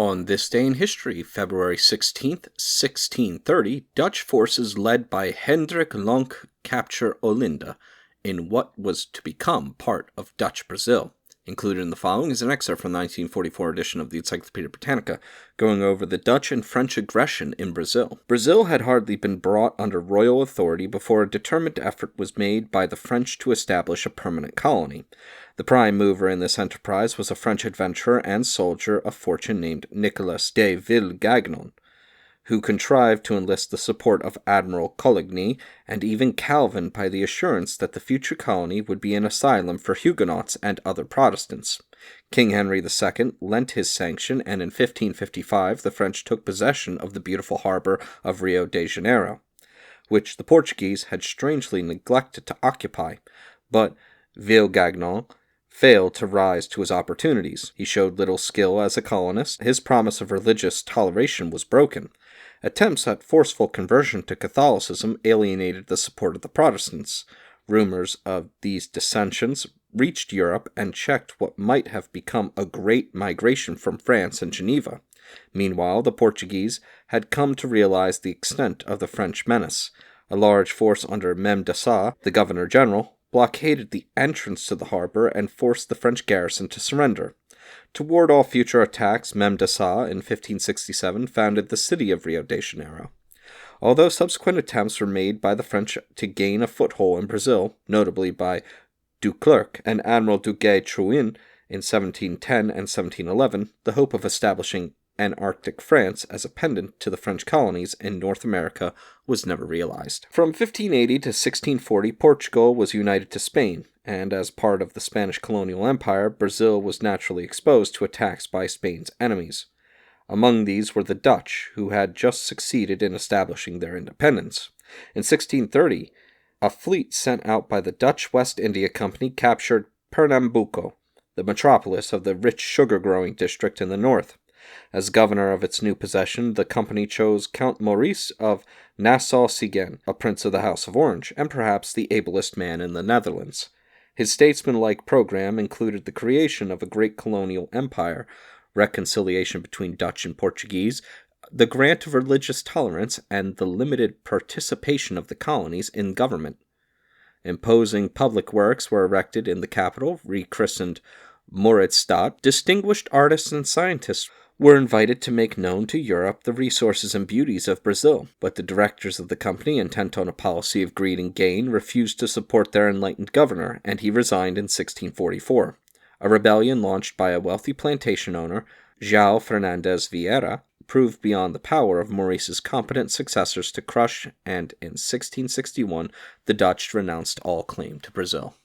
On this day in history, February 16th, 1630, Dutch forces led by Hendrick Lonck capture Olinda in what was to become part of Dutch Brazil. Included in the following is an excerpt from the 1944 edition of the Encyclopedia Britannica, going over the Dutch and French aggression in Brazil. Brazil had hardly been brought under royal authority before a determined effort was made by the French to establish a permanent colony. The prime mover in this enterprise was a French adventurer and soldier of fortune named Nicolas de Villegagnon, who contrived to enlist the support of Admiral Coligny and even Calvin by the assurance that the future colony would be an asylum for Huguenots and other Protestants. King Henry II lent his sanction, and in 1555 the French took possession of the beautiful harbor of Rio de Janeiro, which the Portuguese had strangely neglected to occupy. But Villegagnon failed to rise to his opportunities. He showed little skill as a colonist. His promise of religious toleration was broken. Attempts at forceful conversion to Catholicism alienated the support of the Protestants. Rumors of these dissensions reached Europe and checked what might have become a great migration from France and Geneva. Meanwhile, the Portuguese had come to realize the extent of the French menace. A large force under Mem d'Assa, the governor-general, blockaded the entrance to the harbor and forced the French garrison to surrender. To ward off future attacks, Mem d'Assa in 1567 founded the city of Rio de Janeiro. Although subsequent attempts were made by the French to gain a foothold in Brazil, notably by Duclerc and Admiral Duguay-Trouin in 1710 and 1711, the hope of establishing Antarctic France as a pendant to the French colonies in North America was never realized. From 1580 to 1640, Portugal was united to Spain, and as part of the Spanish colonial empire, Brazil was naturally exposed to attacks by Spain's enemies. Among these were the Dutch, who had just succeeded in establishing their independence. In 1630, a fleet sent out by the Dutch West India Company captured Pernambuco, the metropolis of the rich sugar-growing district in the north. As governor of its new possession, the company chose Count Maurice of Nassau-Siegen, a prince of the House of Orange, and perhaps the ablest man in the Netherlands. His statesmanlike program included the creation of a great colonial empire, reconciliation between Dutch and Portuguese, the grant of religious tolerance, and the limited participation of the colonies in government. Imposing public works were erected in the capital, rechristened Mauritsstad. Distinguished artists and scientists were invited to make known to Europe the resources and beauties of Brazil, but the directors of the company, intent on a policy of greed and gain, refused to support their enlightened governor, and he resigned in 1644. A rebellion launched by a wealthy plantation owner, João Fernandes Vieira, proved beyond the power of Maurice's competent successors to crush, and in 1661 the Dutch renounced all claim to Brazil.